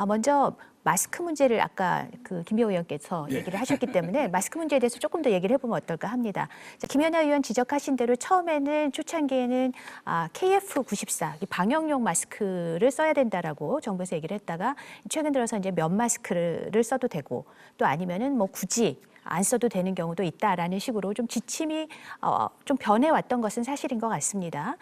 먼저 마스크 문제를 아까 그 김효 의원께서 예. 얘기를 하셨기 때문에 마스크 문제에 대해서 조금 더 얘기를 해보면 어떨까 합니다. 자, 김연아 의원 지적하신 대로 처음에는 초창기에는 KF94 이 방역용 마스크를 써야 된다라고 정부에서 얘기를 했다가 최근 들어서 이제 면 마스크를 써도 되고 또 아니면은 뭐 굳이 안 써도 되는 경우도 있다라는 식으로 좀 지침이 좀 변해왔던 것은 사실인 것 같습니다.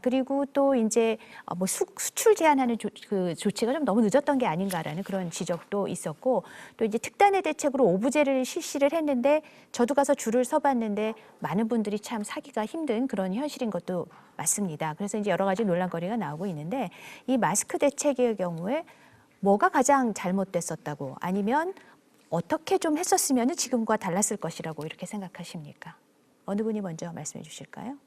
그리고 또 이제 뭐 수출 제한하는 그 조치가 좀 너무 늦었던 게 아닌가라는 그런 지적도 있었고 또 이제 특단의 대책으로 오부제를 실시를 했는데 저도 가서 줄을 서봤는데 많은 분들이 참 사기가 힘든 그런 현실인 것도 맞습니다. 그래서 이제 여러 가지 논란거리가 나오고 있는데 이 마스크 대책의 경우에 뭐가 가장 잘못됐었다고 아니면 어떻게 좀 했었으면 지금과 달랐을 것이라고 이렇게 생각하십니까? 어느 분이 먼저 말씀해 주실까요?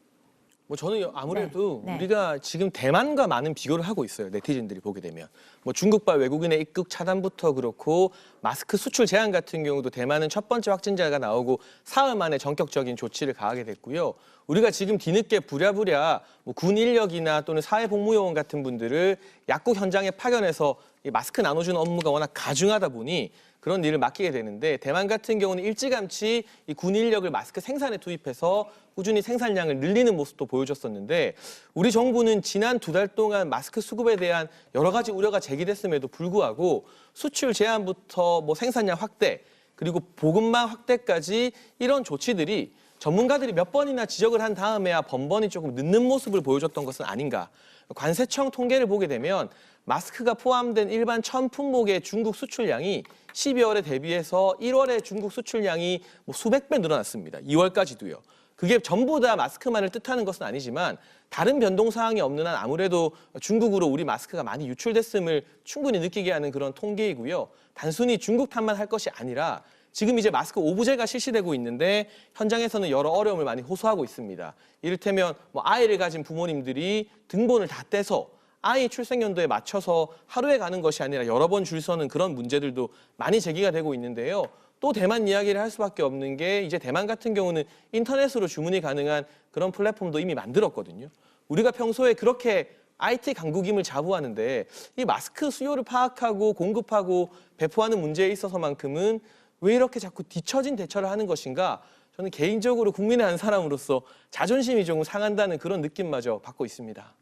뭐 저는 아무래도 네. 우리가 지금 대만과 많은 비교를 하고 있어요. 네티즌들이 보게 되면. 뭐 중국발 외국인의 입국 차단부터 그렇고 마스크 수출 제한 같은 경우도 대만은 첫 번째 확진자가 나오고 사흘 만에 전격적인 조치를 가하게 됐고요. 우리가 지금 뒤늦게 부랴부랴 뭐 군 인력이나 또는 사회복무요원 같은 분들을 약국 현장에 파견해서 이 마스크 나눠주는 업무가 워낙 가중하다 보니 그런 일을 맡기게 되는데 대만 같은 경우는 일찌감치 이 군 인력을 마스크 생산에 투입해서 꾸준히 생산량을 늘리는 모습도 보여줬었는데 우리 정부는 지난 2달 동안 마스크 수급에 대한 여러 가지 우려가 제기됐음에도 불구하고 수출 제한부터 뭐 생산량 확대 그리고 보급망 확대까지 이런 조치들이 전문가들이 몇 번이나 지적을 한 다음에야 번번이 조금 늦는 모습을 보여줬던 것은 아닌가. 관세청 통계를 보게 되면 마스크가 포함된 일반 천 품목의 중국 수출량이 12월에 대비해서 1월에 중국 수출량이 뭐 수백 배 늘어났습니다. 2월까지도요. 그게 전부 다 마스크만을 뜻하는 것은 아니지만 다른 변동 사항이 없는 한 아무래도 중국으로 우리 마스크가 많이 유출됐음을 충분히 느끼게 하는 그런 통계이고요. 단순히 중국 탓만 할 것이 아니라 지금 이제 마스크 오부제가 실시되고 있는데 현장에서는 여러 어려움을 많이 호소하고 있습니다. 이를테면 뭐 아이를 가진 부모님들이 등본을 다 떼서 아이 출생 연도에 맞춰서 하루에 가는 것이 아니라 여러 번 줄 서는 그런 문제들도 많이 제기가 되고 있는데요. 또 대만 이야기를 할 수밖에 없는 게 이제 대만 같은 경우는 인터넷으로 주문이 가능한 그런 플랫폼도 이미 만들었거든요. 우리가 평소에 그렇게 IT 강국임을 자부하는데 이 마스크 수요를 파악하고 공급하고 배포하는 문제에 있어서만큼은 왜 이렇게 자꾸 뒤처진 대처를 하는 것인가? 저는 개인적으로 국민의 한 사람으로서 자존심이 조금 상한다는 그런 느낌마저 받고 있습니다.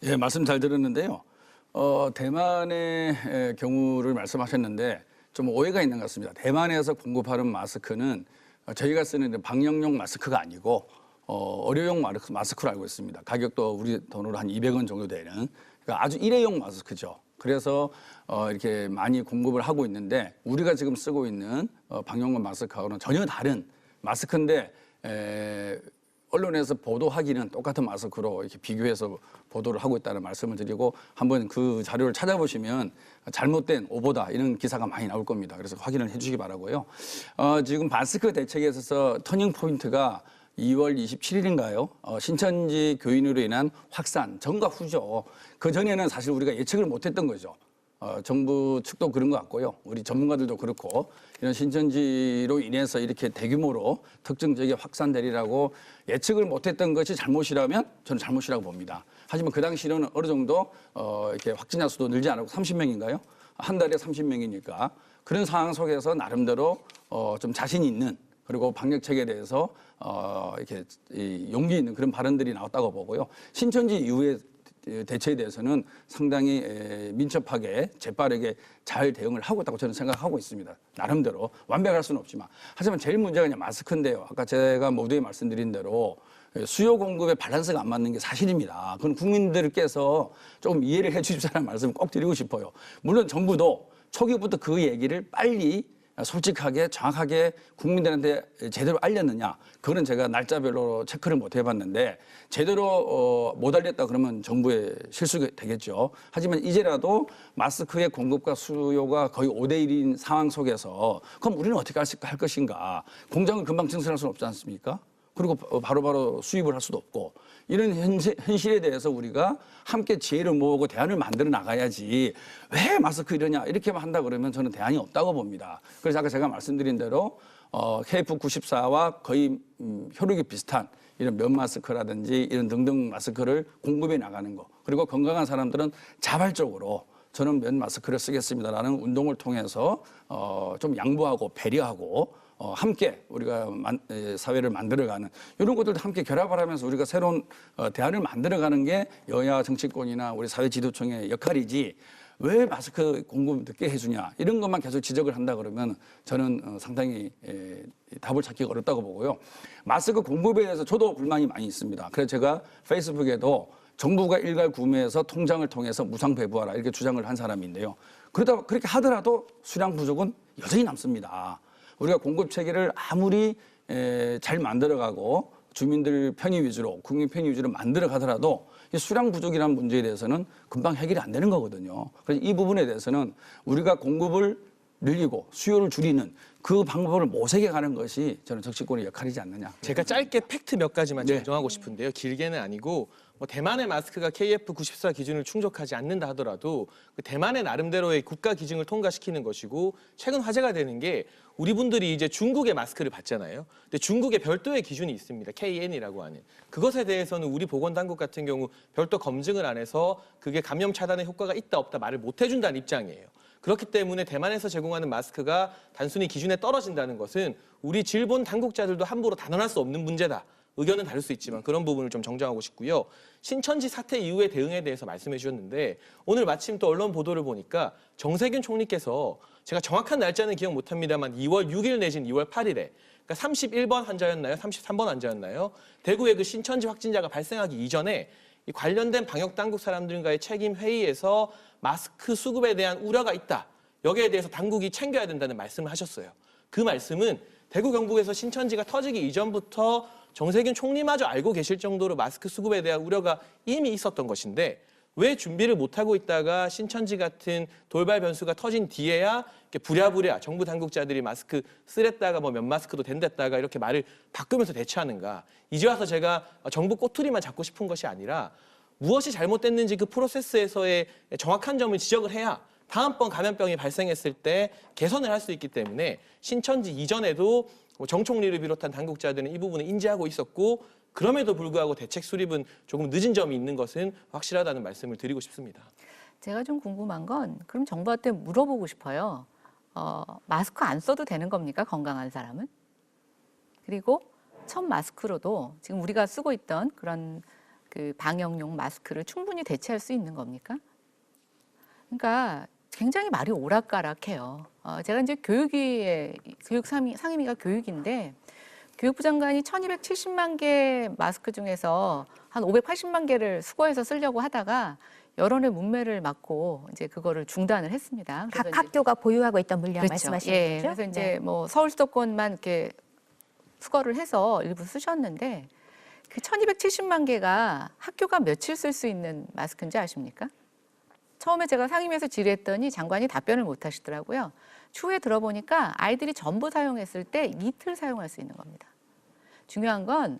예, 말씀 잘 들었는데요. 대만의 경우를 말씀하셨는데 좀 오해가 있는 것 같습니다. 대만에서 공급하는 마스크는 저희가 쓰는 방역용 마스크가 아니고 의료용 마스크로 알고 있습니다. 가격도 우리 돈으로 한 200원 정도 되는 그러니까 아주 일회용 마스크죠. 그래서 이렇게 많이 공급을 하고 있는데 우리가 지금 쓰고 있는 방역용 마스크하고는 전혀 다른 마스크인데 언론에서 보도하기는 똑같은 마스크로 이렇게 비교해서 보도를 하고 있다는 말씀을 드리고 한번 그 자료를 찾아보시면 잘못된 오보다 이런 기사가 많이 나올 겁니다. 그래서 확인을 해주시기 바라고요. 지금 마스크 대책에 있어서 터닝 포인트가 2월 27일인가요? 신천지 교인으로 인한 확산, 전과 후죠. 그 전에는 사실 우리가 예측을 못했던 거죠. 정부 측도 그런 것 같고요. 우리 전문가들도 그렇고 이런 신천지로 인해서 이렇게 대규모로 특정 지역에 확산되리라고 예측을 못했던 것이 잘못이라면 저는 잘못이라고 봅니다. 하지만 그 당시로는 어느 정도 이렇게 확진자 수도 늘지 않았고 30명인가요? 한 달에 30명이니까 그런 상황 속에서 나름대로 좀 자신 있는 그리고 방역책에 대해서 이렇게 용기 있는 그런 발언들이 나왔다고 보고요. 신천지 이후에 대처에 대해서는 상당히 민첩하게 재빠르게 잘 대응을 하고 있다고 저는 생각하고 있습니다. 나름대로 완벽할 수는 없지만 하지만 제일 문제가 그냥 마스크인데요. 아까 제가 모두에 말씀드린 대로 수요 공급의 밸런스가 안 맞는 게 사실입니다. 그건 국민들께서 조금 이해를 해 주십사라는 말씀을 꼭 드리고 싶어요. 물론 정부도 초기부터 그 얘기를 빨리 솔직하게 정확하게 국민들한테 제대로 알렸느냐 그거는 제가 날짜별로 체크를 못 해봤는데 제대로 못 알렸다 그러면 정부의 실수가 되겠죠. 하지만 이제라도 마스크의 공급과 수요가 거의 5대1인 상황 속에서 그럼 우리는 어떻게 할 것인가. 공장을 금방 증설할 수는 없지 않습니까? 그리고 바로바로 수입을 할 수도 없고 이런 현실에 대해서 우리가 함께 지혜를 모으고 대안을 만들어 나가야지 왜 마스크 이러냐 이렇게만 한다 그러면 저는 대안이 없다고 봅니다. 그래서 아까 제가 말씀드린 대로 KF94와 거의 효력이 비슷한 이런 면 마스크라든지 이런 등등 마스크를 공급해 나가는 거 그리고 건강한 사람들은 자발적으로 저는 면 마스크를 쓰겠습니다라는 운동을 통해서 좀 양보하고 배려하고 함께 우리가 사회를 만들어가는 이런 것들도 함께 결합을 하면서 우리가 새로운 대안을 만들어가는 게 여야 정치권이나 우리 사회 지도층의 역할이지 왜 마스크 공급 늦게 해주냐 이런 것만 계속 지적을 한다 그러면 저는 상당히 답을 찾기가 어렵다고 보고요. 마스크 공급에 대해서 저도 불만이 많이 있습니다. 그래서 제가 페이스북에도 정부가 일괄 구매해서 통장을 통해서 무상 배부하라 이렇게 주장을 한 사람인데요. 그러다 그렇게 하더라도 수량 부족은 여전히 남습니다. 우리가 공급 체계를 아무리 잘 만들어가고 주민들 편의 위주로 국민 편의 위주로 만들어 가더라도 이 수량 부족이라는 문제에 대해서는 금방 해결이 안 되는 거거든요. 그래서 이 부분에 대해서는 우리가 공급을 늘리고 수요를 줄이는 그 방법을 모색해 가는 것이 저는 정치권의 역할이지 않느냐. 제가 짧게 팩트 몇 가지만 네. 정정하고 싶은데요. 길게는 아니고 뭐 대만의 마스크가 KF94 기준을 충족하지 않는다 하더라도 그 대만의 나름대로의 국가 기준을 통과시키는 것이고 최근 화제가 되는 게 우리 분들이 이제 중국의 마스크를 받잖아요. 근데 중국에 별도의 기준이 있습니다. KN이라고 하는. 그것에 대해서는 우리 보건당국 같은 경우 별도 검증을 안 해서 그게 감염 차단에 효과가 있다 없다 말을 못 해준다는 입장이에요. 그렇기 때문에 대만에서 제공하는 마스크가 단순히 기준에 떨어진다는 것은 우리 질본 당국자들도 함부로 단언할 수 없는 문제다. 의견은 다를 수 있지만 그런 부분을 좀 정정하고 싶고요. 신천지 사태 이후의 대응에 대해서 말씀해 주셨는데 오늘 마침 또 언론 보도를 보니까 정세균 총리께서 제가 정확한 날짜는 기억 못합니다만 2월 6일 내진 2월 8일에 그러니까 31번 환자였나요? 33번 환자였나요? 대구의 그 신천지 확진자가 발생하기 이전에 이 관련된 방역당국 사람들과의 책임 회의에서 마스크 수급에 대한 우려가 있다. 여기에 대해서 당국이 챙겨야 된다는 말씀을 하셨어요. 그 말씀은 대구 경북에서 신천지가 터지기 이전부터 정세균 총리마저 알고 계실 정도로 마스크 수급에 대한 우려가 이미 있었던 것인데 왜 준비를 못하고 있다가 신천지 같은 돌발 변수가 터진 뒤에야 이렇게 부랴부랴 정부 당국자들이 마스크 쓰랬다가 뭐 면 마스크도 된댔다가 이렇게 말을 바꾸면서 대처하는가. 이제 와서 제가 정부 꼬투리만 잡고 싶은 것이 아니라 무엇이 잘못됐는지 그 프로세스에서의 정확한 점을 지적을 해야 다음번 감염병이 발생했을 때 개선을 할 수 있기 때문에 신천지 이전에도 정 총리를 비롯한 당국자들은 이 부분을 인지하고 있었고 그럼에도 불구하고 대책 수립은 조금 늦은 점이 있는 것은 확실하다는 말씀을 드리고 싶습니다. 제가 좀 궁금한 건 그럼 정부한테 물어보고 싶어요. 마스크 안 써도 되는 겁니까? 건강한 사람은? 그리고 첫 마스크로도 지금 우리가 쓰고 있던 그런 그 방역용 마스크를 충분히 대체할 수 있는 겁니까? 그러니까 굉장히 말이 오락가락해요. 제가 이제 상임위가 교육인데 교육부 장관이 1270만 개 마스크 중에서 한 580만 개를 수거해서 쓰려고 하다가 여론의 문매를 맞고 이제 그거를 중단을 했습니다. 각 학교가 보유하고 있던 물량 그렇죠. 말씀하시는 예, 거죠? 그래서 이제 뭐 서울 수도권만 이렇게 수거를 해서 일부 쓰셨는데 그 1270만 개가 학교가 며칠 쓸 수 있는 마스크인지 아십니까? 처음에 제가 상임위에서 질의했더니 장관이 답변을 못 하시더라고요. 추후에 들어보니까 아이들이 전부 사용했을 때 이틀 사용할 수 있는 겁니다. 중요한 건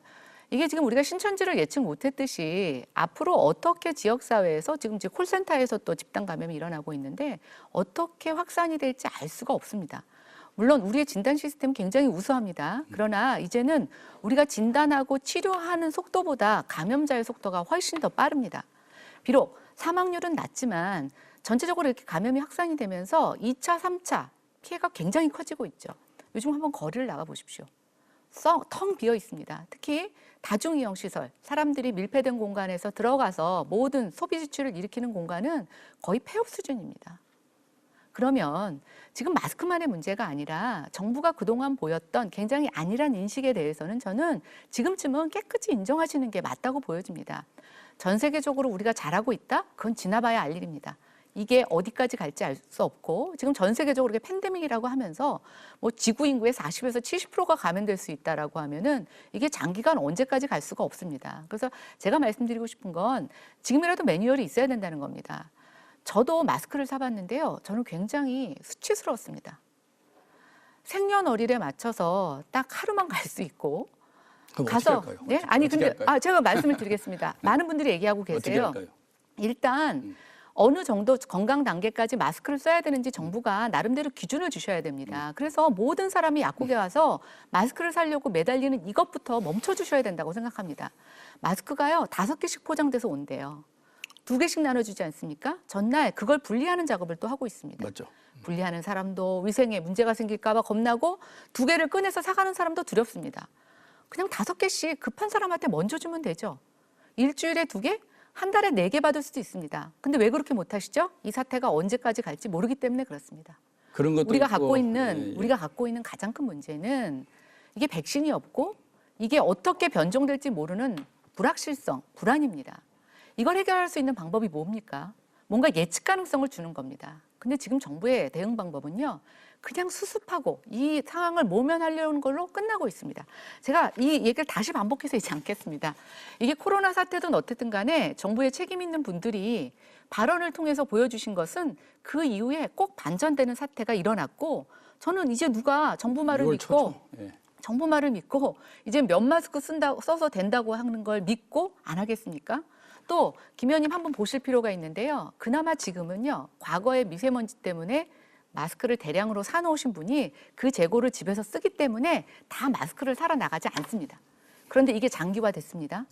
이게 지금 우리가 신천지를 예측 못했듯이 앞으로 어떻게 지역사회에서 지금 이제 콜센터에서 또 집단 감염이 일어나고 있는데 어떻게 확산이 될지 알 수가 없습니다. 물론 우리의 진단 시스템은 굉장히 우수합니다. 그러나 이제는 우리가 진단하고 치료하는 속도보다 감염자의 속도가 훨씬 더 빠릅니다. 비록 사망률은 낮지만 전체적으로 이렇게 감염이 확산이 되면서 2차, 3차 피해가 굉장히 커지고 있죠. 요즘 한번 거리를 나가 보십시오. 텅 비어 있습니다. 특히 다중이용 시설, 사람들이 밀폐된 공간에서 들어가서 모든 소비 지출을 일으키는 공간은 거의 폐업 수준입니다. 그러면 지금 마스크만의 문제가 아니라 정부가 그동안 보였던 굉장히 안일한 인식에 대해서는 저는 지금쯤은 깨끗이 인정하시는 게 맞다고 보여집니다. 전 세계적으로 우리가 잘하고 있다? 그건 지나봐야 알 일입니다. 이게 어디까지 갈지 알 수 없고 지금 전 세계적으로 이게 팬데믹이라고 하면서 뭐 지구 인구의 40에서 70%가 감염될 수 있다라고 하면은 이게 장기간 언제까지 갈 수가 없습니다. 그래서 제가 말씀드리고 싶은 건 지금이라도 매뉴얼이 있어야 된다는 겁니다. 저도 마스크를 사봤는데요. 저는 굉장히 수치스러웠습니다. 생년월일에 맞춰서 딱 하루만 갈 수 있고 그럼 가서 어떻게 할까요? 네? 아니 어떻게 근데 할까요? 제가 말씀을 드리겠습니다. 많은 분들이 얘기하고 어떻게 계세요. 할까요? 일단 어느 정도 건강 단계까지 마스크를 써야 되는지 정부가 나름대로 기준을 주셔야 됩니다. 그래서 모든 사람이 약국에 와서 마스크를 사려고 매달리는 이것부터 멈춰 주셔야 된다고 생각합니다. 마스크가요 5개씩 포장돼서 온대요. 2개씩 나눠주지 않습니까? 전날 그걸 분리하는 작업을 또 하고 있습니다. 맞죠. 분리하는 사람도 위생에 문제가 생길까 봐 겁나고 2개를 꺼내서 사가는 사람도 두렵습니다. 그냥 5개씩 급한 사람한테 먼저 주면 되죠. 일주일에 2개? 한 달에 4개 받을 수도 있습니다. 근데 왜 그렇게 못하시죠? 이 사태가 언제까지 갈지 모르기 때문에 그렇습니다. 그런 것도 우리가 있고, 갖고 있는 가장 큰 문제는 이게 백신이 없고 이게 어떻게 변종될지 모르는 불확실성, 불안입니다. 이걸 해결할 수 있는 방법이 뭡니까? 뭔가 예측 가능성을 주는 겁니다. 근데 지금 정부의 대응 방법은요, 그냥 수습하고 이 상황을 모면하려는 걸로 끝나고 있습니다. 제가 이 얘기를 다시 반복해서 하지 않겠습니다. 이게 코로나 사태든 어쨌든 간에 정부에 책임 있는 분들이 발언을 통해서 보여주신 것은 그 이후에 꼭 반전되는 사태가 일어났고, 저는 이제 누가 정부 말을 이걸 믿고 쳐줘. 예. 정부 말을 믿고 이제 면 마스크 써서 된다고 하는 걸 믿고 안 하겠습니까? 또 김 의원님 한번 보실 필요가 있는데요. 그나마 지금은요, 과거의 미세먼지 때문에 마스크를 대량으로 사놓으신 분이 그 재고를 집에서 쓰기 때문에 다 마스크를 사러 나가지 않습니다. 그런데 이게 장기화됐습니다.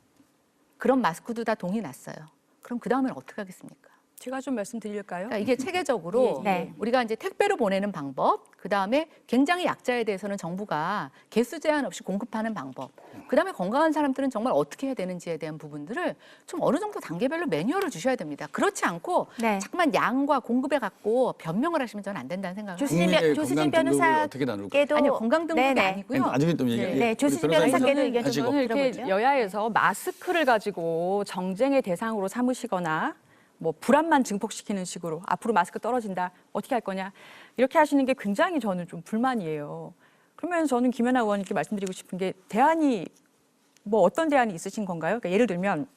그런 마스크도 다 동이 났어요. 그럼 그 다음엔 어떻게 하겠습니까? 제가 좀 말씀드릴까요? 그러니까 이게 체계적으로 네. 우리가 이제 택배로 보내는 방법, 그 다음에 굉장히 약자에 대해서는 정부가 개수 제한 없이 공급하는 방법, 그 다음에 건강한 사람들은 정말 어떻게 해야 되는지에 대한 부분들을 좀 어느 정도 단계별로 매뉴얼을 주셔야 됩니다. 그렇지 않고 네. 자꾸만 양과 공급에 갖고 변명을 하시면 저는 안 된다는 생각을 합니다. 국민의 조수진 건강 등급을 변호사께도 어떻게 나눌까요? 아니요, 건강 등급이 네네. 아니고요. 나중에 또 얘기. 네, 조수진 변호사께도 의견 좀 하시고. 이렇게 들어보죠. 여야에서 마스크를 가지고 정쟁의 대상으로 삼으시거나 뭐 불안만 증폭시키는 식으로 앞으로 마스크 떨어진다, 어떻게 할 거냐, 이렇게 하시는 게 굉장히 저는 좀 불만이에요. 그러면 저는 김연아 의원님께 말씀드리고 싶은 게, 대안이 뭐 어떤 대안이 있으신 건가요? 그러니까 예를 들면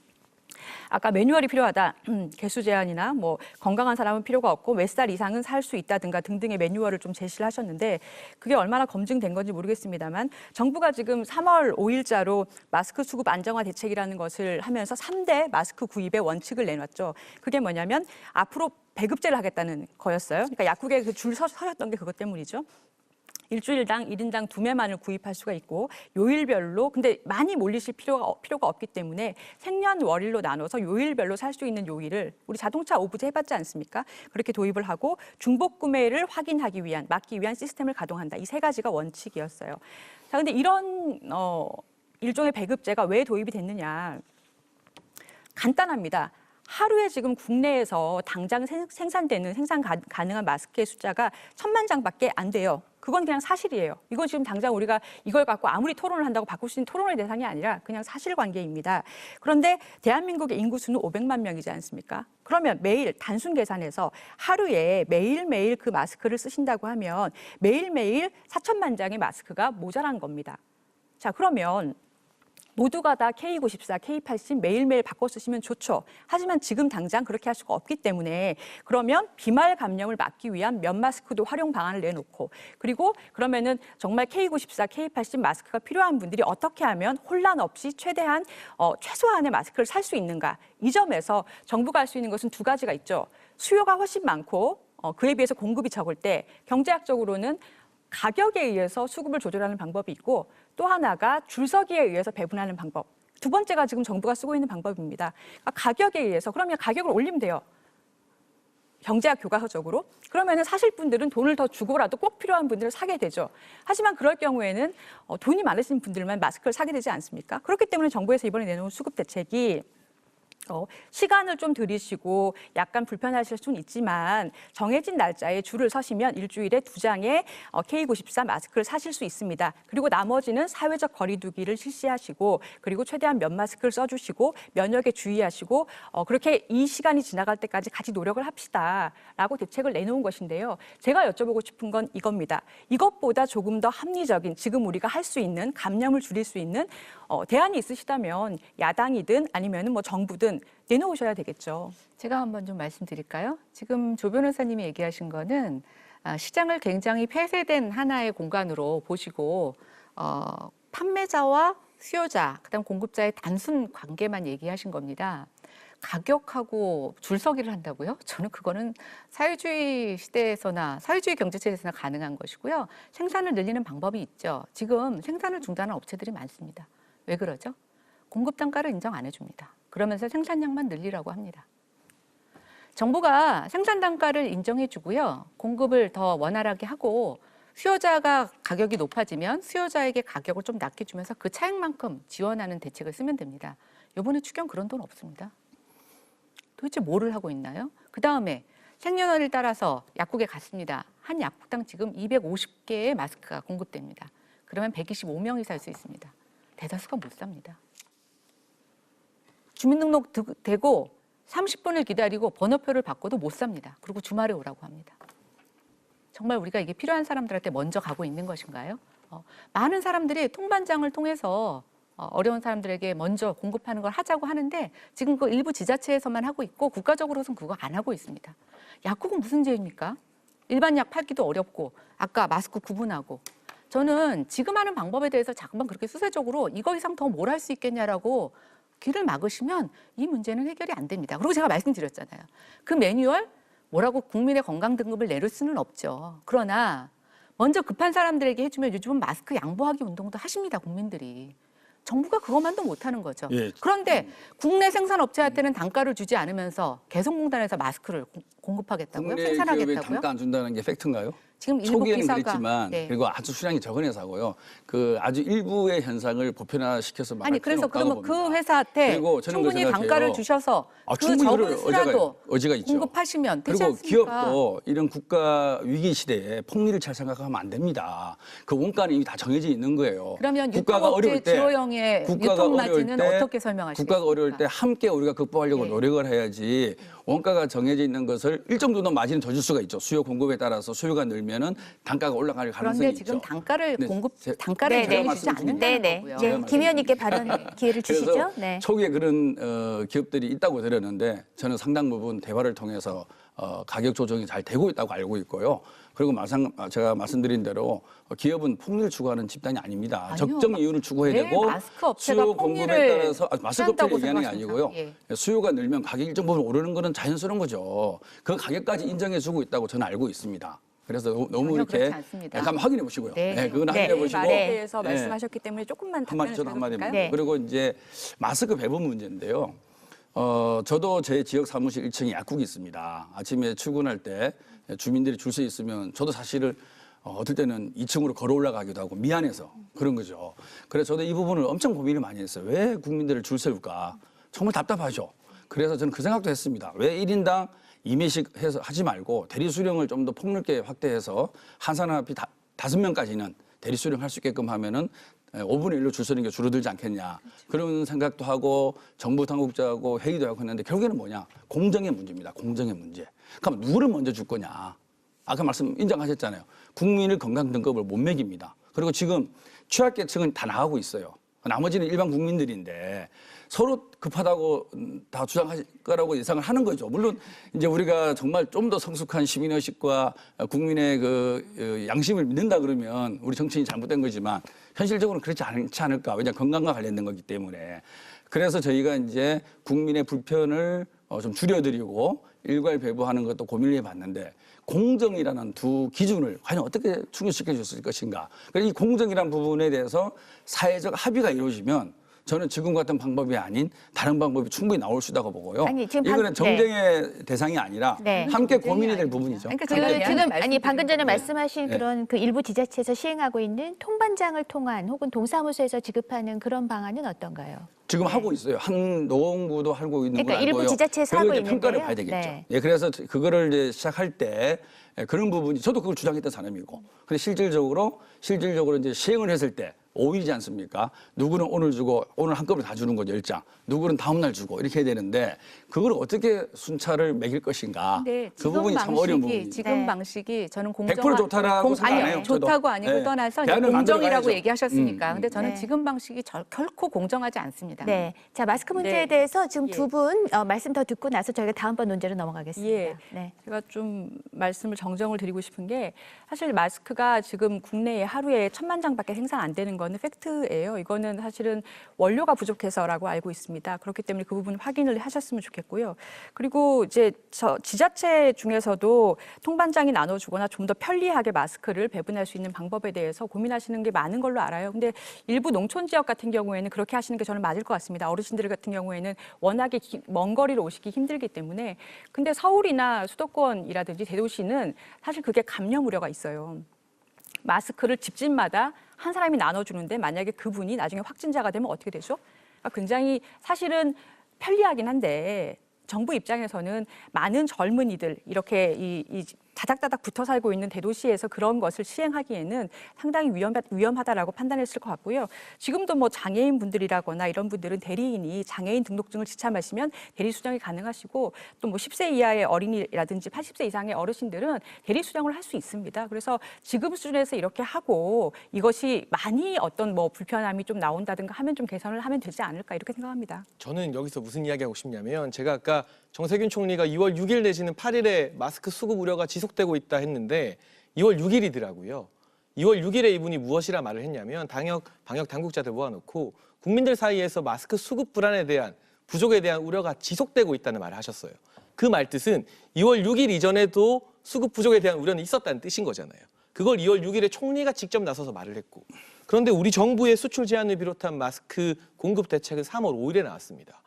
아까 매뉴얼이 필요하다, 개수 제한이나 뭐 건강한 사람은 필요가 없고 몇 살 이상은 살 수 있다든가 등등의 매뉴얼을 좀 제시를 하셨는데, 그게 얼마나 검증된 건지 모르겠습니다만, 정부가 지금 3월 5일자로 마스크 수급 안정화 대책이라는 것을 하면서 3대 마스크 구입의 원칙을 내놨죠. 그게 뭐냐면 앞으로 배급제를 하겠다는 거였어요. 그러니까 약국에 그 줄 서셨던 게 그것 때문이죠. 일주일당 1인당 2매만을 구입할 수가 있고, 요일별로, 근데 많이 몰리실 필요가 없기 때문에 생년월일로 나눠서 요일별로 살 수 있는 요일을, 우리 자동차 오브제 해봤지 않습니까? 그렇게 도입을 하고 중복 구매를 확인하기 위한, 막기 위한 시스템을 가동한다. 이 3가지가 원칙이었어요. 자, 근데 이런 일종의 배급제가 왜 도입이 됐느냐? 간단합니다. 하루에 지금 국내에서 당장 생산되는, 생산 가능한 마스크의 숫자가 1000만 장밖에 안 돼요. 그건 그냥 사실이에요. 이건 지금 당장 우리가 이걸 갖고 아무리 토론을 한다고 바꿀 수 있는 토론의 대상이 아니라 그냥 사실관계입니다. 그런데 대한민국의 인구수는 500만 명이지 않습니까? 그러면 매일 단순 계산해서 하루에 매일매일 그 마스크를 쓰신다고 하면 매일매일 4천만 장의 마스크가 모자란 겁니다. 자, 그러면 모두가 다 K94, K80 매일매일 바꿔 쓰시면 좋죠. 하지만 지금 당장 그렇게 할 수가 없기 때문에, 그러면 비말 감염을 막기 위한 면 마스크도 활용 방안을 내놓고, 그리고 그러면은 정말 K94, K80 마스크가 필요한 분들이 어떻게 하면 혼란 없이 최대한 최소한의 마스크를 살 수 있는가. 이 점에서 정부가 할 수 있는 것은 2가지가 있죠. 수요가 훨씬 많고 그에 비해서 공급이 적을 때 경제학적으로는 가격에 의해서 수급을 조절하는 방법이 있고, 또 하나가 줄서기에 의해서 배분하는 방법. 2번째가 지금 정부가 쓰고 있는 방법입니다. 그러니까 가격에 의해서, 그러면 가격을 올리면 돼요. 경제학 교과서적으로. 그러면 사실 분들은 돈을 더 주고라도 꼭 필요한 분들을 사게 되죠. 하지만 그럴 경우에는 돈이 많으신 분들만 마스크를 사게 되지 않습니까? 그렇기 때문에 정부에서 이번에 내놓은 수급 대책이 시간을 좀 들이시고 약간 불편하실 수는 있지만 정해진 날짜에 줄을 서시면 일주일에 2장의 K94 마스크를 사실 수 있습니다. 그리고 나머지는 사회적 거리두기를 실시하시고, 그리고 최대한 면 마스크를 써주시고 면역에 주의하시고, 그렇게 이 시간이 지나갈 때까지 같이 노력을 합시다라고 대책을 내놓은 것인데요. 제가 여쭤보고 싶은 건 이겁니다. 이것보다 조금 더 합리적인, 지금 우리가 할 수 있는, 감염을 줄일 수 있는 대안이 있으시다면 야당이든 아니면 뭐 정부든 내놓으셔야 되겠죠. 제가 한번 좀 말씀드릴까요? 지금 조 변호사님이 얘기하신 거는 시장을 굉장히 폐쇄된 하나의 공간으로 보시고 판매자와 수요자, 그다음 공급자의 단순 관계만 얘기하신 겁니다. 가격하고 줄서기를 한다고요? 저는 그거는 사회주의 시대에서나 사회주의 경제체제에서나 가능한 것이고요. 생산을 늘리는 방법이 있죠. 지금 생산을 중단한 업체들이 많습니다. 왜 그러죠? 공급 단가를 인정 안 해줍니다. 그러면서 생산량만 늘리라고 합니다. 정부가 생산 단가를 인정해 주고요. 공급을 더 원활하게 하고 수요자가 가격이 높아지면 수요자에게 가격을 좀 낮게 주면서 그 차액만큼 지원하는 대책을 쓰면 됩니다. 이번에 추경 그런 돈 없습니다. 도대체 뭐를 하고 있나요? 그다음에 생년월일 따라서 약국에 갔습니다. 한 약국당 지금 250개의 마스크가 공급됩니다. 그러면 125명이 살 수 있습니다. 대다수가 못 삽니다. 주민등록 되고 30분을 기다리고 번호표를 바꿔도 못 삽니다. 그리고 주말에 오라고 합니다. 정말 우리가 이게 필요한 사람들한테 먼저 가고 있는 것인가요? 많은 사람들이 통반장을 통해서 어려운 사람들에게 먼저 공급하는 걸 하자고 하는데 지금 그 일부 지자체에서만 하고 있고 국가적으로는 그거 안 하고 있습니다. 약국은 무슨 죄입니까? 일반 약 팔기도 어렵고 아까 마스크 구분하고 저는 지금 하는 방법에 대해서 자꾸만 그렇게 수세적으로 이거 이상 더 뭘 할 수 있겠냐라고 귀를 막으시면 이 문제는 해결이 안 됩니다. 그리고 제가 말씀드렸잖아요. 그 매뉴얼 뭐라고 국민의 건강 등급을 내릴 수는 없죠. 그러나 먼저 급한 사람들에게 해주면 요즘은 마스크 양보하기 운동도 하십니다. 국민들이. 정부가 그것만도 못하는 거죠. 예. 그런데 국내 생산업체한테는 단가를 주지 않으면서 개성공단에서 마스크를 공급하겠다고요? 국내 기업에 생산하겠다고요? 단가 안 준다는 게 팩트인가요? 지금 일부 초기에는 기사가 그랬지만 네. 그리고 아주 수량이 적은 회사고요. 그 아주 일부의 현상을 보편화시켜서 말할 아니 필요는 그래서 없다고 그러면 봅니다. 그 회사한테 그리고 저는 충분히 그 생각해요. 단가를 주셔서 그 충분히 적은 그럴 수라도 의지가 있죠. 공급하시면 되지 그리고 않습니까? 기업도 이런 국가 위기 시대에 폭리를 잘 생각하면 안 됩니다. 그 원가는 이미 다 정해져 있는 거예요. 그러면 국가가 어려울 유통업체 때 주호영의 국가가 유통 어려울 마진은 때 어떻게 설명하시겠습니까? 국가가 어려울 때 함께 우리가 극복하려고 네. 노력을 해야지 원가가 정해져 있는 것을 일정 정도 마진은 더 줄 수가 있죠. 수요 공급에 따라서 수요가 늘면은 단가가 올라갈 가능성이 그런데 있죠. 지금 단가를 네, 단가를 네, 정해주지 네. 않는다는 네네. 거고요. 제가 네, 김 의원님께 발언 기회를 주시죠. 그래서 네. 초기에 그런 기업들이 있다고 들었는데 저는 상당 부분 대화를 통해서 가격 조정이 잘 되고 있다고 알고 있고요. 그리고 제가 말씀드린 대로 기업은 폭리를 추구하는 집단이 아닙니다. 아니요. 적정 이윤을 추구해야 왜 되고 마스크 업체가 수요 공급에 폭리를 따라서 마스크 업체를 취한다고 얘기하는 게 생각하십니까? 아니고요. 수요가 늘면 가격 일정 부분 오르는 거는 자연스러운 거죠. 그 가격까지 인정해주고 있다고 저는 알고 있습니다. 그래서 너무 전혀 이렇게 그렇지 않습니다. 약간 확인해 보시고요. 네. 네, 그건 네. 확인해 보시고 말에 대해서 네. 말씀하셨기 때문에 조금만 한마디 답변을 저도 한마디 드릴까요? 네. 그리고 이제 마스크 배분 문제인데요. 저도 제 지역 사무실 1층에 약국이 있습니다. 아침에 출근할 때 주민들이 줄 서 있으면 저도 사실을 어떨 때는 2층으로 걸어 올라가기도 하고 미안해서 그런 거죠. 그래서 저도 이 부분을 엄청 고민을 많이 했어요. 왜 국민들을 줄 세울까? 정말 답답하죠. 그래서 저는 그 생각도 했습니다. 왜 1인당 2매씩 해서 하지 말고 대리 수령을 좀 더 폭넓게 확대해서 한 사람 앞이 5명까지는 대리 수령할 수 있게끔 하면은 5분의 1로 줄 서는 게 줄어들지 않겠냐. 그런 생각도 하고 정부 당국자하고 회의도 하고 했는데 결국에는 뭐냐. 공정의 문제입니다. 공정의 문제. 그럼 누구를 먼저 줄 거냐. 아까 말씀 인정하셨잖아요. 국민을 건강 등급을 못 매깁니다. 그리고 지금 취약계층은 다 나가고 있어요. 나머지는 일반 국민들인데 서로 급하다고 다 주장하실 거라고 예상을 하는 거죠. 물론 이제 우리가 정말 좀 더 성숙한 시민의식과 국민의 그 양심을 믿는다 그러면 우리 정치인이 잘못된 거지만 현실적으로는 그렇지 않지 않을까. 왜냐하면 건강과 관련된 거기 때문에. 그래서 저희가 이제 국민의 불편을 좀 줄여드리고 일괄 배부하는 것도 고민을 해봤는데 공정이라는 두 기준을 과연 어떻게 충족시켜 줬을 것인가. 그래서 이 공정이라는 부분에 대해서 사회적 합의가 이루어지면 저는 지금 같은 방법이 아닌 다른 방법이 충분히 나올 수 있다고 보고요. 아니, 지금 이거는 정쟁의 대상이 아니라 네. 함께 고민이 될 부분이죠. 그러니까 지금 제가 방금 전에 말씀드린 말씀하신 네. 그런 그 일부 지자체에서 시행하고 있는 통반장을 통한 혹은 동사무소에서 지급하는 그런 방안은 어떤가요? 지금 하고 있어요. 한 노원구도 하고 있는 걸 그러니까 일부 알고요. 지자체에서 그리고 하고 이제 평가를 있는데요. 봐야 되겠죠. 네. 예, 그래서 그거를 이제 시작할 때 그런 부분이 저도 그걸 주장했던 사람이고, 근데 실질적으로 이제 시행을 했을 때 5일이지 않습니까? 누구는 오늘 주고 오늘 한꺼번에 다 주는 거죠, 10장. 누구는 다음 날 주고 이렇게 해야 되는데 그걸 어떻게 순차를 매길 것인가? 근데 그 부분이 참 어려운 부분이죠. 지금 네. 방식이 저는 100% 좋다라고 생각 안 아니요, 해요, 저도. 좋다고 아니고 네. 떠나서 이제 대안을 공정이라고 만들어가야죠. 얘기하셨으니까. 근데 저는 네. 지금 방식이 결코 공정하지 않습니다. 네. 자, 마스크 문제에 네. 대해서 지금 예. 두 분 말씀 더 듣고 나서 저희가 다음번 논제로 넘어가겠습니다. 예. 네. 제가 좀 말씀을 정정을 드리고 싶은 게 사실 마스크가 지금 국내에 하루에 1000만 장밖에 생산 안 되는 거는 팩트예요. 이거는 사실은 원료가 부족해서라고 알고 있습니다. 그렇기 때문에 그 부분 확인을 하셨으면 좋겠고요. 그리고 이제 지자체 중에서도 통반장이 나눠주거나 좀 더 편리하게 마스크를 배분할 수 있는 방법에 대해서 고민하시는 게 많은 걸로 알아요. 근데 일부 농촌 지역 같은 경우에는 그렇게 하시는 게 저는 맞을 것 같습니다. 어르신들 같은 경우에는 워낙에 먼 거리를 오시기 힘들기 때문에. 근데 서울이나 수도권이라든지 대도시는 사실 그게 감염 우려가 있어요. 마스크를 집집마다 한 사람이 나눠주는데 만약에 그분이 나중에 확진자가 되면 어떻게 되죠? 그러니까 굉장히 사실은 편리하긴 한데 정부 입장에서는 많은 젊은이들 이렇게 이 다닥다닥 붙어 살고 있는 대도시에서 그런 것을 시행하기에는 상당히 위험하다라고 판단했을 것 같고요. 지금도 뭐 장애인 분들이라거나 이런 분들은 대리인이 장애인 등록증을 지참하시면 대리 수정이 가능하시고 또 뭐 10세 이하의 어린이라든지 80세 이상의 어르신들은 대리 수정을 할 수 있습니다. 그래서 지금 수준에서 이렇게 하고 이것이 많이 어떤 뭐 불편함이 좀 나온다든가 하면 좀 개선을 하면 되지 않을까 이렇게 생각합니다. 저는 여기서 무슨 이야기하고 싶냐면 제가 아까 정세균 총리가 2월 6일 내지는 8일에 마스크 수급 우려가 지속되고 있다 했는데 2월 6일이더라고요. 2월 6일에 이분이 무엇이라 말을 했냐면 방역 당국자들 모아놓고 국민들 사이에서 마스크 수급 불안에 대한 부족에 대한 우려가 지속되고 있다는 말을 하셨어요. 그 말뜻은 2월 6일 이전에도 수급 부족에 대한 우려는 있었다는 뜻인 거잖아요. 그걸 2월 6일에 총리가 직접 나서서 말을 했고 그런데 우리 정부의 수출 제한을 비롯한 마스크 공급 대책은 3월 5일에 나왔습니다.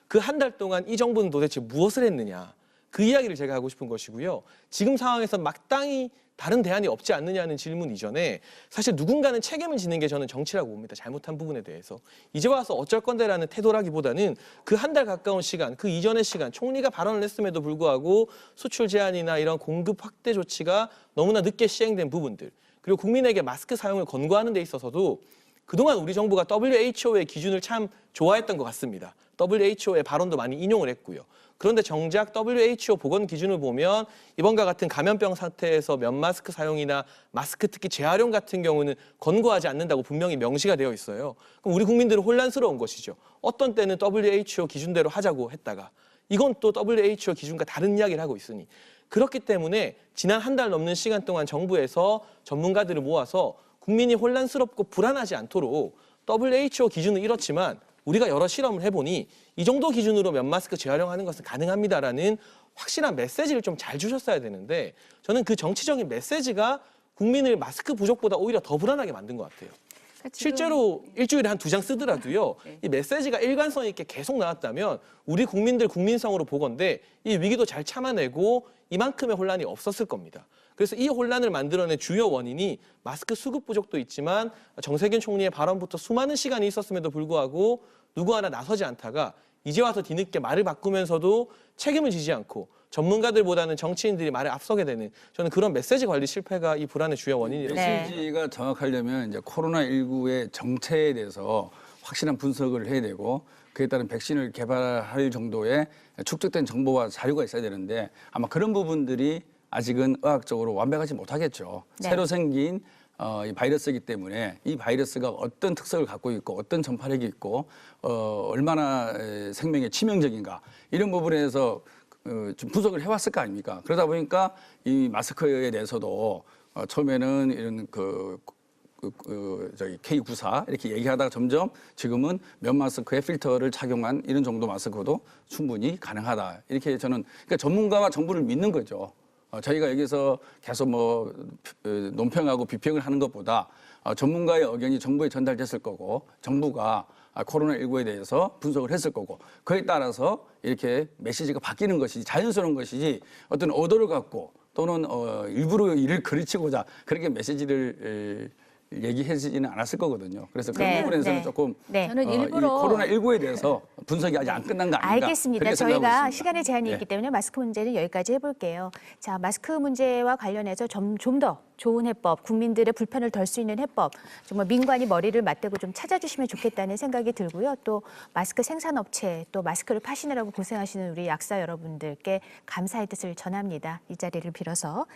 그 한 달 동안 이 정부는 도대체 무엇을 했느냐 그 이야기를 제가 하고 싶은 것이고요. 지금 상황에서 마땅히 다른 대안이 없지 않느냐는 질문 이전에 사실 누군가는 책임을 지는 게 저는 정치라고 봅니다. 잘못한 부분에 대해서. 이제 와서 어쩔 건데라는 태도라기보다는 그 한 달 가까운 시간, 그 이전의 시간 총리가 발언을 했음에도 불구하고 수출 제한이나 이런 공급 확대 조치가 너무나 늦게 시행된 부분들 그리고 국민에게 마스크 사용을 권고하는 데 있어서도 그동안 우리 정부가 WHO의 기준을 참 좋아했던 것 같습니다. WHO의 발언도 많이 인용을 했고요. 그런데 정작 WHO 보건 기준을 보면 이번과 같은 감염병 상태에서 면 마스크 사용이나 마스크 특히 재활용 같은 경우는 권고하지 않는다고 분명히 명시가 되어 있어요. 그럼 우리 국민들은 혼란스러운 것이죠. 어떤 때는 WHO 기준대로 하자고 했다가 이건 또 WHO 기준과 다른 이야기를 하고 있으니 그렇기 때문에 지난 한 달 넘는 시간 동안 정부에서 전문가들을 모아서 국민이 혼란스럽고 불안하지 않도록 WHO 기준은 이렇지만 우리가 여러 실험을 해보니 이 정도 기준으로 면 마스크 재활용하는 것은 가능합니다라는 확실한 메시지를 좀 잘 주셨어야 되는데 저는 그 정치적인 메시지가 국민을 마스크 부족보다 오히려 더 불안하게 만든 것 같아요. 실제로 일주일에 한 2장 쓰더라도요. 이 메시지가 일관성 있게 계속 나왔다면 우리 국민들 국민성으로 보건대 이 위기도 잘 참아내고 이만큼의 혼란이 없었을 겁니다. 그래서 이 혼란을 만들어낸 주요 원인이 마스크 수급 부족도 있지만 정세균 총리의 발언부터 수많은 시간이 있었음에도 불구하고 누구 하나 나서지 않다가 이제 와서 뒤늦게 말을 바꾸면서도 책임을 지지 않고 전문가들보다는 정치인들이 말에 앞서게 되는 저는 그런 메시지 관리 실패가 이 불안의 주요 원인이라고 생각합니다. 메시지가 정확하려면 이제 코로나19의 정체에 대해서 확실한 분석을 해야 되고 그에 따른 백신을 개발할 정도의 축적된 정보와 자료가 있어야 되는데 아마 그런 부분들이 아직은 의학적으로 완벽하지 못하겠죠. 네. 새로 생긴 이 바이러스이기 때문에 이 바이러스가 어떤 특성을 갖고 있고 어떤 전파력이 있고 얼마나 생명에 치명적인가 이런 부분에서 좀 분석을 해왔을 거 아닙니까? 그러다 보니까 이 마스크에 대해서도 처음에는 이런 저기 K94 이렇게 얘기하다가 점점 지금은 면 마스크에 필터를 착용한 이런 정도 마스크도 충분히 가능하다. 이렇게 저는 그러니까 전문가와 정부를 믿는 거죠. 저희가 여기서 계속 뭐 논평하고 비평을 하는 것보다 전문가의 의견이 정부에 전달됐을 거고 정부가 코로나19에 대해서 분석을 했을 거고 그에 따라서 이렇게 메시지가 바뀌는 것이지 자연스러운 것이지 어떤 의도를 갖고 또는 일부러 이를 그르치고자 그렇게 메시지를 얘기해지지는 않았을 거거든요. 그래서 그런 네, 부분에서는 네. 조금 네. 저는 이 일부러 코로나19에 대해서 분석이 아직 안 끝난 거 아닌가 알겠습니다. 그렇게 생각하고 저희가 있습니다. 시간의 제한이 네. 있기 때문에 마스크 문제는 여기까지 해볼게요. 자, 마스크 문제와 관련해서 좀 더 좋은 해법, 국민들의 불편을 덜 수 있는 해법, 정말 민관이 머리를 맞대고 좀 찾아주시면 좋겠다는 생각이 들고요. 또 마스크 생산업체, 또 마스크를 파시느라고 고생하시는 우리 약사 여러분들께 감사의 뜻을 전합니다. 이 자리를 빌어서.